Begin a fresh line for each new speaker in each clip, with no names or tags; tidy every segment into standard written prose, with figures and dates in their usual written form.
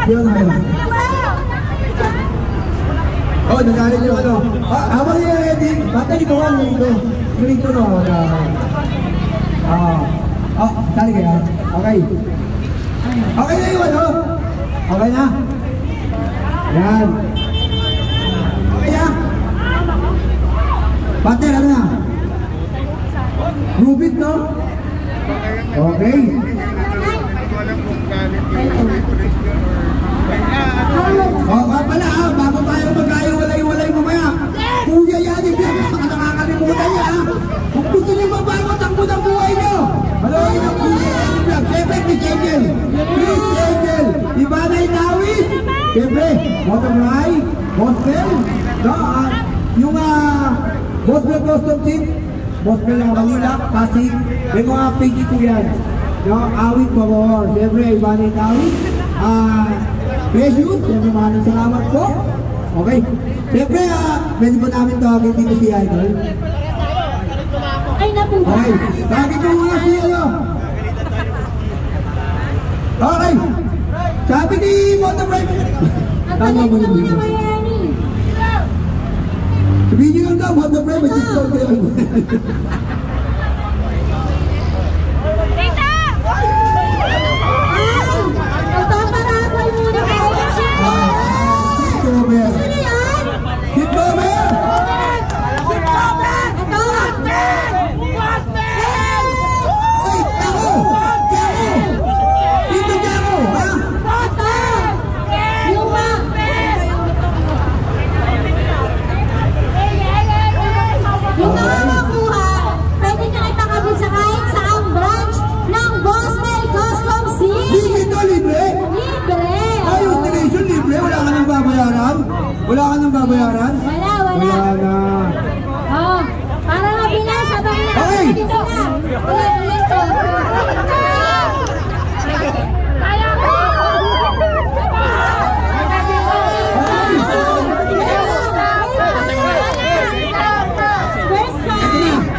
Yun na yun. Oh, nagalit yung ano. Habang yung ready, bata ito ka, ganito no. Sali kaya? Okay. Okay na yung ano? Okay na? Yan. Okay na? Partner, ano na? Rubit, no? Okay. Pala bago tayo mag-ayaw-walay-walay mamaya. Kuya Yanik yan, baka nakakalimutan niya ha. Kung gusto niyo magbago takbo ng buhay niyo. Maloy ng Kuya Yanik lang. Siyempre, Chris Angel. Chris Angel. Ibanay Dawis. Siyempre, Motoray. Gospel. No, yung Gospel Custom Team. Gospel ng Manila. Pasig. May mga page ko yan. No, awit po mo. Siyempre, Ibanay Dawis. Precious, siyempre maraming salamat po. Okay. Siyempre, pwede po namin tawagin dito si Idol.
Ay, napunta.
Okay. Tawagin po muna si ano. Okay. Sabi ni Motorbike. Tama mo yung video. Sabihin nyo lang daw, Motorbike, mag-discount kayo. Wala ka nang babayaran?
Wala.
Wala na.
Oh, para mabilang sa bang na.
Okay.
Dito na. Wala dito. Kaya ko.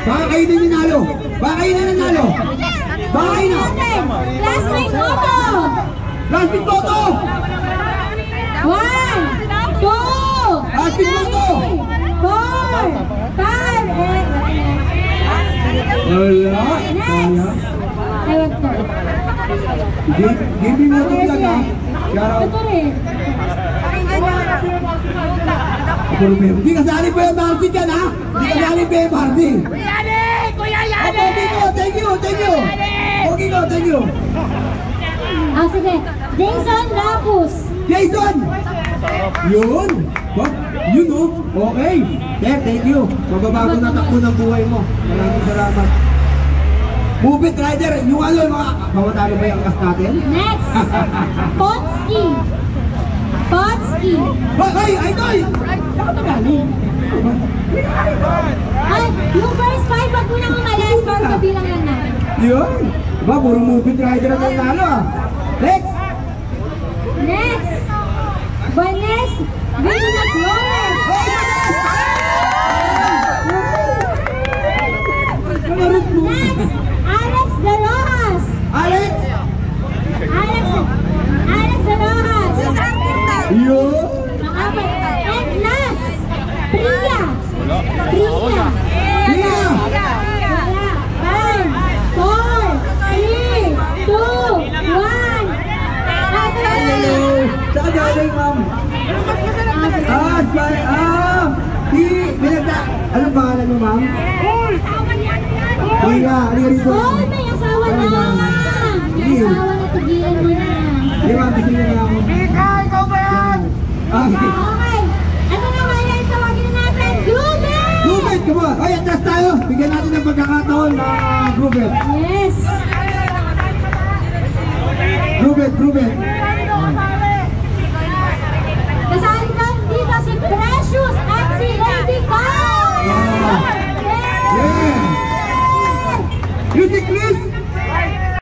Baka kayo na nanalo. Baka kayo na nanalo. Baka kayo na.
Plastic photo.
Plastic photo.
1, 2,
Plastic photo.
4, 5,
Wala. Give me mo ito lang ha.
ito rin.
Hindi kasali pa yung Barbie dyan ha. Hindi kasali pa yung Barbie.
Kuya Yanik!
Okay ko, thank you. Okay ko, thank you.
Sige. Jason Rapus.
Jason! Yun! Yun o! Okay! Sir, thank you! Magbabago na takbo ng buhay mo. Maraming salamat. Move it, Rider! Yung ano, mga... Mawatalo ba yung angkas natin?
Next! Potski!
Hey! Idol! Saan ka galing?
Ay, yung first 5 wag mo nang umalis for kabilang lang natin.
Yun! Diba, puro move it, Rider ang nanalo ah! Next!
Vanessa Villa Flores. Next, Alex De Rojas.
Alex
De Rojas.
Yun!
And last, Priya.
Priya!
5, 4, 3, 2, 1.
Saan galing, ma'am? Anong pangalan mo, ma'am? Priya, halika rito.
Oh, may asawa na. May asawa na, tigilan mo na.
Di ba, gusto nyo na ako?
Ikaw ba yan?
Okay. Ano na nga yan? Tawagin na natin, Groovit!
Groovit, come on! Ay, atras tayo! Bigyan natin ng pagkakataon na Groovit.
Yes!
Groovit.
Kasali doon dito si Precious at si Lady Carl!
Yeah! Music please!